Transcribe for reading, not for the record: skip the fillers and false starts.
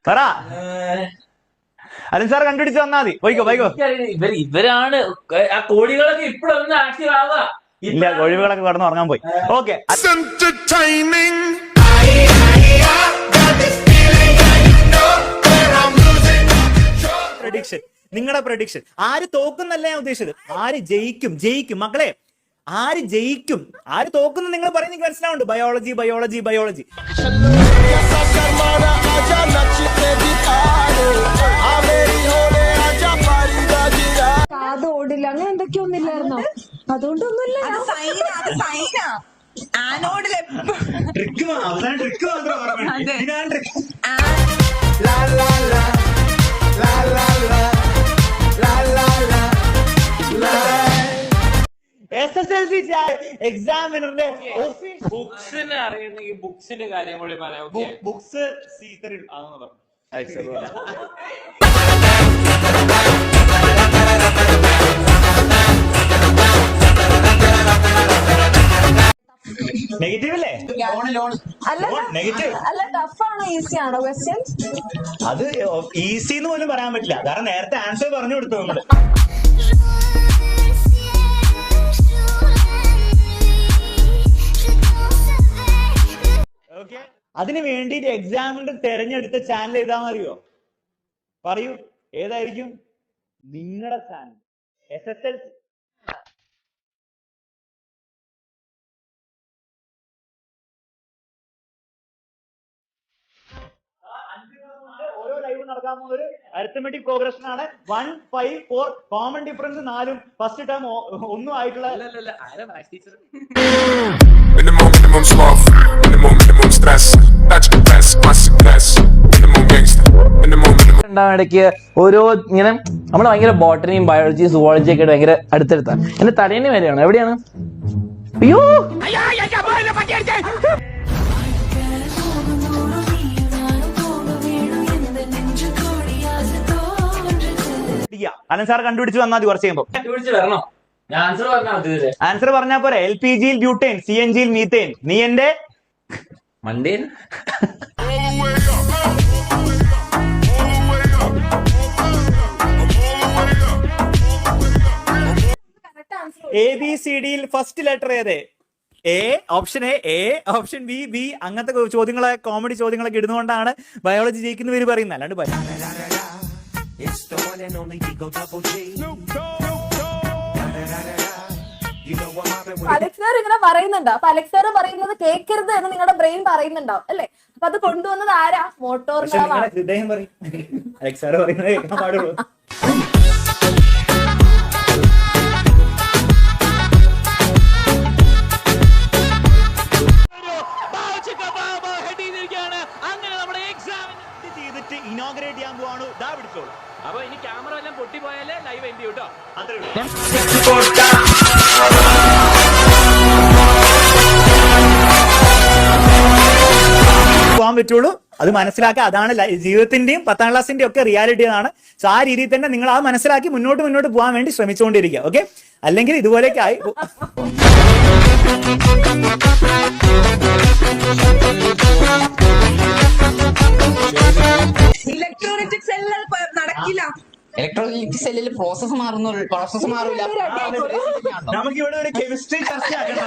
പറ. Allen sir കണ്ടുപിടിച്ച് വന്നാ മതി. പോയിക്കോ. ഇവരാണ് ആ കോഴികളൊക്കെ ഇപ്പോഴൊന്നും ആക്റ്റീവ് ആവുക. ഇല്ല, കോഴികളൊക്കെ കടന്ന് ഉറങ്ങാൻ പോയി. ഓക്കെ, പ്രഡിക്ഷൻ, നിങ്ങളുടെ പ്രഡിക്ഷൻ. ആര് തോക്കുന്നല്ല ഞാൻ ഉദ്ദേശിച്ചത്, ആര് ജയിക്കും മക്കളെ. ആര് ജയിക്കും, ആര് തോക്കുന്നു നിങ്ങൾ പറയുന്നത് എനിക്ക് മനസ്സിലാവുന്നുണ്ട്. ബയോളജി. കാതോടില്ല, അങ്ങനെ എന്തൊക്കെയൊന്നുമില്ലായിരുന്നോ? അതുകൊണ്ടൊന്നുമില്ല. SSLC എക്സാമിനറിന്റെ ബുക്സിനെ അറിയുന്നെങ്കിൽ ബുക്സിന്റെ കാര്യം കൂടി പറയാം. ബുക്സ് സീക്രട്ട് ആണെന്ന് പറഞ്ഞു. നെഗറ്റീവ് അല്ലേ? നെഗറ്റീവ് അല്ല, ടഫ് ആണോ ഈസി ആണോ ക്വസ്റ്റ്യൻ? അത് ഈസി എന്ന് പോലും പറയാൻ പറ്റില്ല, കാരണം നേരത്തെ ആൻസർ പറഞ്ഞു കൊടുത്തു നമ്മള്. ഓക്കെ, അതിന് വേണ്ടിട്ട് എക്സാമിന്റെ തെരഞ്ഞെടുത്ത ചാനൽ ഏതാണെന്ന് അറിയോ? പറയൂ, ഏതായിരിക്കും നിങ്ങളുടെ ചാനൽ? SSLC ഓരോ ലൈവ് നടക്കാൻ പോകുന്ന ഒരു അരിത്തമെറ്റിക് പ്രോഗ്രഷൻ ആണ്. 1, 5, 4 കോമൺ ഡിഫറൻസ് 4 ഫസ്റ്റ് ടേം ഒന്നും ആയിട്ടുള്ള. Minimum sloth, minimum stress. That's the best, classic class. Minimum gangster, minimum. ഇടയ്ക്ക് ഓരോ ഇങ്ങനെ നമ്മൾ ഭയങ്കര ബോട്ടണിയും ബയോളജിയും സുവോളജിയും ഒക്കെ ഭയങ്കര അടുത്തടുത്താണ്. എന്റെ തലേന്ന് വരെയാണ്. എവിടെയാണ്? അയ്യോ, അലൻ സാർ കണ്ടുപിടിച്ച് വന്നാൽ മതി. കുറച്ച് കഴിയുമ്പോൾ വരണോ? ആൻസർ പറഞ്ഞാ പോരെ. LPG butane, CNG methane. നീ എന്റെ മണ്ടേ. ABCD ഫസ്റ്റ് ലെറ്റർ ഏത്? Option A, option B. അങ്ങനത്തെ ചോദ്യങ്ങളെ, കോമഡി ചോദ്യങ്ങളൊക്കെ ഇടുന്നതുകൊണ്ടാണ് ബയോളജി ജയിക്കുന്ന പേര് പറയുന്നത്. അല്ലാണ്ട് അലക്സ് സാർ ഇങ്ങനെ പറയുന്നുണ്ടോ? അപ്പൊ അലക്സ് സാർ പറയുന്നത് കേൾക്കരുത് എന്ന് നിങ്ങളുടെ ബ്രെയിൻ പറയുന്നുണ്ടാവും അല്ലെ? അപ്പൊ അത് കൊണ്ടുവന്നത് ആരാ? മോട്ടോർ ഹൃദയം പറയും. അലക്സ് സാർ പറയുന്നത് കേൾക്കാൻ പാടുള്ളൂ. അങ്ങനെ നമ്മുടെ എക്സാം ചെയ്തിട്ട് ഇനോഗ്രേറ്റ് ചെയ്യാൻ പോവാണ്. ദാ പിടിച്ചോളൂ. അപ്പൊ ഇനി ക്യാമറ എല്ലാം പൊട്ടിപ്പോയാലേ ലൈവ് എൻഡ് ചെയ്യൂട്ടോ. അത്രേ പോകാൻ പറ്റുള്ളൂ. അത് മനസ്സിലാക്കുക. അതാണ് ജീവിതത്തിന്റെയും 10ാം ക്ലാസിന്റെയും ഒക്കെ റിയാലിറ്റി ആണ്. സോ ആ രീതിയിൽ തന്നെ നിങ്ങൾ അത് മനസ്സിലാക്കി മുന്നോട്ട് പോകാൻ വേണ്ടി ശ്രമിച്ചുകൊണ്ടിരിക്കുക. ഓക്കെ, അല്ലെങ്കിൽ ഇതുപോലെയൊക്കെ ആയി. ഇലക്ട്രോണിക് സെല്ലുകൾ നടക്കില്ല. ഇലക്ട്രോണിക് സെല്ലിൽ പ്രോസസ് മാറില്ല. നമുക്ക് ഇവിടെ ഒരു കെമിസ്ട്രി ചർച്ച ആക്കണം.